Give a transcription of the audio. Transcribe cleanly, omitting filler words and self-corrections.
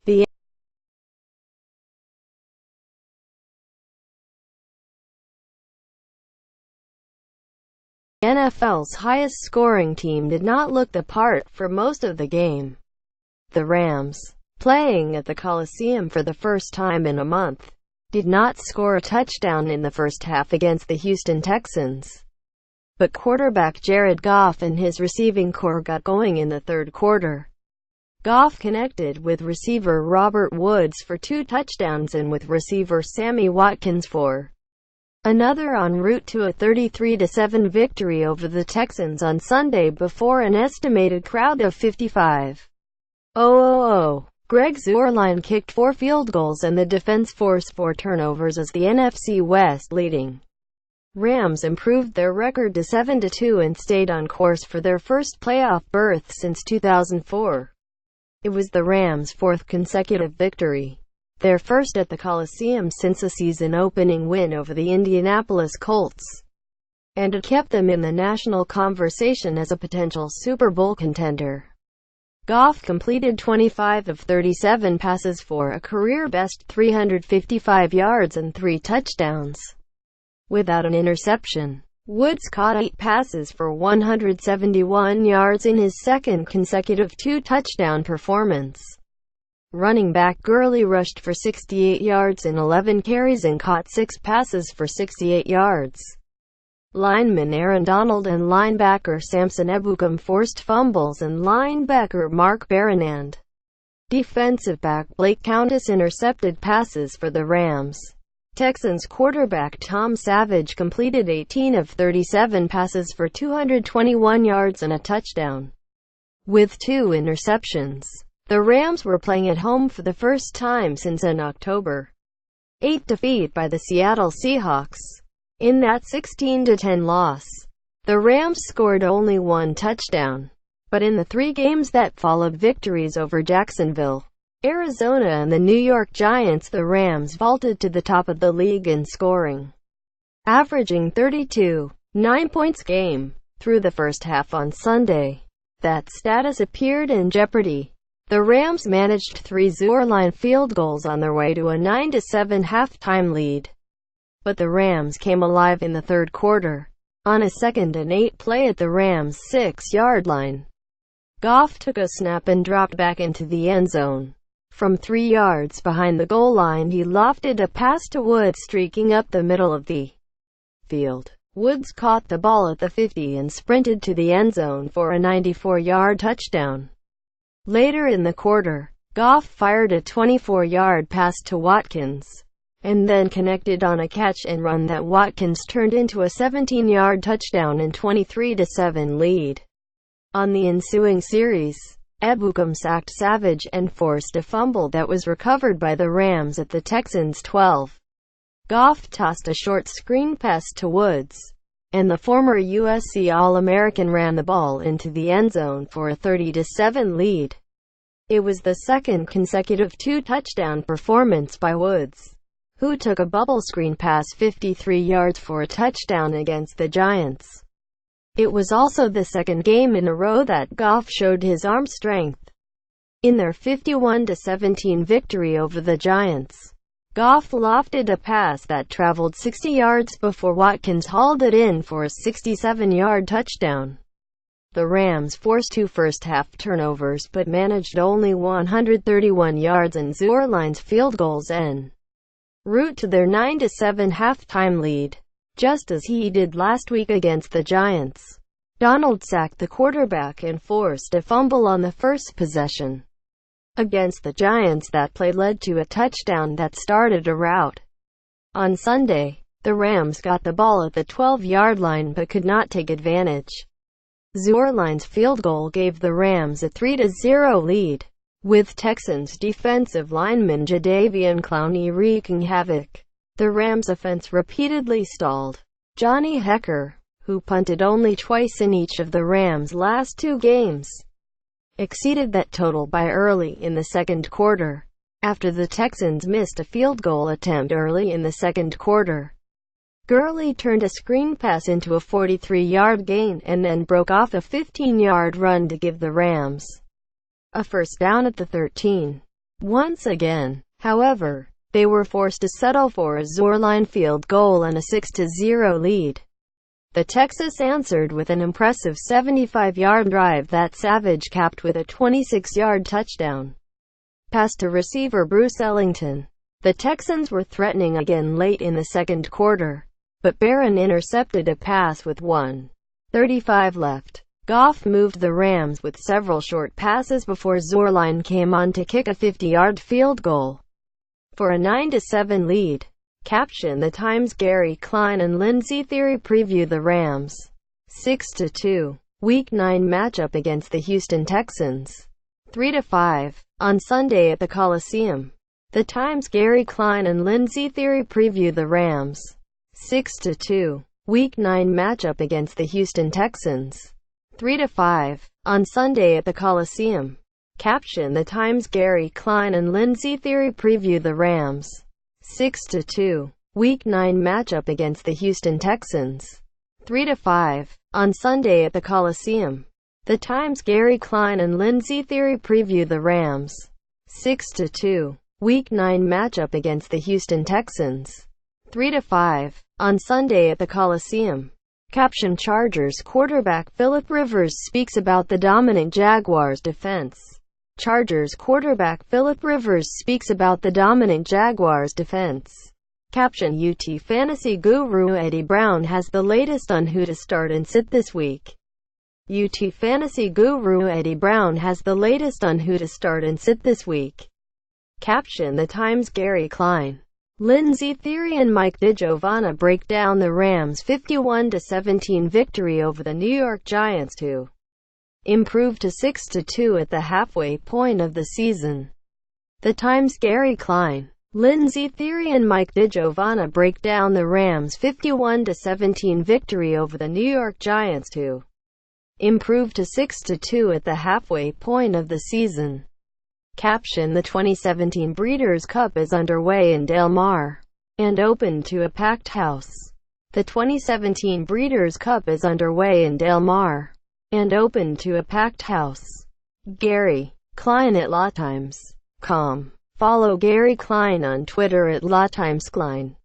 The NFL's highest-scoring team did not look the part for most of the game. The Rams, playing at the Coliseum for the first time in a month, did not score a touchdown in the first half against the Houston Texans. But quarterback Jared Goff and his receiving corps got going in the third quarter. Goff connected with receiver Robert Woods for 2 touchdowns and with receiver Sammy Watkins for another, en route to a 33-7 victory over the Texans on Sunday before an estimated crowd of 55,000. Greg Zuerlein kicked 4 field goals and the defense forced 4 turnovers as the NFC West leading Rams improved their record to 7-2 and stayed on course for their first playoff berth since 2004. It was the Rams' 4th consecutive victory, their first at the Coliseum since a season-opening win over the Indianapolis Colts, and it kept them in the national conversation as a potential Super Bowl contender. Goff completed 25 of 37 passes for a career-best 355 yards and 3 touchdowns, without an interception. Woods caught 8 passes for 171 yards in his second consecutive 2-touchdown performance. Running back Gurley rushed for 68 yards in 11 carries and caught 6 passes for 68 yards. Lineman Aaron Donald and linebacker Samson Ebukam forced fumbles, and linebacker Mark Barron and defensive back Blake Countess intercepted passes for the Rams. Texans quarterback Tom Savage completed 18 of 37 passes for 221 yards and a touchdown, with 2 interceptions. The Rams were playing at home for the first time since an October 8 defeat by the Seattle Seahawks. In that 16-10 loss, the Rams scored only 1 touchdown. But in the 3 games that followed victories over Jacksonville, Arizona and the New York Giants, the Rams vaulted to the top of the league in scoring, averaging 32.9 points a game through the first half on Sunday. That status appeared in jeopardy. The Rams managed 3 Zuerlein field goals on their way to a 9-7 halftime lead. But the Rams came alive in the third quarter. On a 2nd and 8 play at the Rams' 6-yard line, Goff took a snap and dropped back into the end zone. From 3 yards behind the goal line, he lofted a pass to Woods streaking up the middle of the field. Woods caught the ball at the 50 and sprinted to the end zone for a 94-yard touchdown. Later in the quarter, Goff fired a 24-yard pass to Watkins, and then connected on a catch and run that Watkins turned into a 17-yard touchdown and 23-7 lead. On the ensuing series, Ebukam sacked Savage and forced a fumble that was recovered by the Rams at the Texans' 12. Goff tossed a short screen pass to Woods, and the former USC All-American ran the ball into the end zone for a 30-7 lead. It was the 2nd consecutive 2-touchdown performance by Woods, who took a bubble screen pass 53 yards for a touchdown against the Giants. It was also the 2nd game in a row that Goff showed his arm strength. In their 51-17 victory over the Giants, Goff lofted a pass that traveled 60 yards before Watkins hauled it in for a 67-yard touchdown. The Rams forced 2 first-half turnovers but managed only 131 yards and Zuerlein's field goals en route to their 9-7 halftime lead. Just as he did last week against the Giants, Donald sacked the quarterback and forced a fumble on the first possession. Against the Giants, that play led to a touchdown that started a rout. On Sunday, the Rams got the ball at the 12-yard line but could not take advantage. Zuerlein's field goal gave the Rams a 3-0 lead, with Texans defensive lineman Jadeveon Clowney wreaking havoc. The Rams' offense repeatedly stalled. Johnny Hekker, who punted only twice in each of the Rams' last 2 games, exceeded that total by early in the second quarter, after the Texans missed a field goal attempt early in the second quarter. Gurley turned a screen pass into a 43-yard gain and then broke off a 15-yard run to give the Rams a first down at the 13. Once again, however, they were forced to settle for a Zooreline field goal and a 6-0 lead. The Texans answered with an impressive 75-yard drive that Savage capped with a 26-yard touchdown pass to receiver Bruce Ellington. The Texans were threatening again late in the second quarter, but Barron intercepted a pass with 1:35 left. Goff moved the Rams with several short passes before Zooreline came on to kick a 50-yard field goal for a 9-7 lead. Caption: The Times. Gary Klein and Lindsey Theory preview the Rams' 6-2 Week 9 matchup against the Houston Texans, 3-5, on Sunday at the Coliseum. The Times. Gary Klein and Lindsey Theory preview the Rams' 6-2 Week 9 matchup against the Houston Texans, 3-5, on Sunday at the Coliseum. Caption: The Times. Gary Klein and Lindsey Theory preview the Rams' 6-2 Week 9 matchup against the Houston Texans, 3-5, on Sunday at the Coliseum. The Times. Gary Klein and Lindsey Theory preview the Rams' 6-2 Week 9 matchup against the Houston Texans, 3-5, on Sunday at the Coliseum. Caption: Chargers quarterback Philip Rivers speaks about the dominant Jaguars defense. Chargers quarterback Philip Rivers speaks about the dominant Jaguars defense. Caption: UT fantasy guru Eddie Brown has the latest on who to start and sit this week. UT fantasy guru Eddie Brown has the latest on who to start and sit this week. Caption: The Times. Gary Klein, Lindsey Theory and Mike DiGiovanna break down the Rams' 51-17 victory over the New York Giants to improve to 6-2 at the halfway point of the season. The Times. Gary Klein, Lindsey Theory and Mike DiGiovanna break down the Rams' 51-17 victory over the New York Giants to improve to 6-2 at the halfway point of the season. Caption: The 2017 Breeders' Cup is underway in Del Mar and open to a packed house. The 2017 Breeders' Cup is underway in Del Mar and open to a packed house. Gary Klein at LawTimes.com. Follow Gary Klein on Twitter at LawTimesKlein.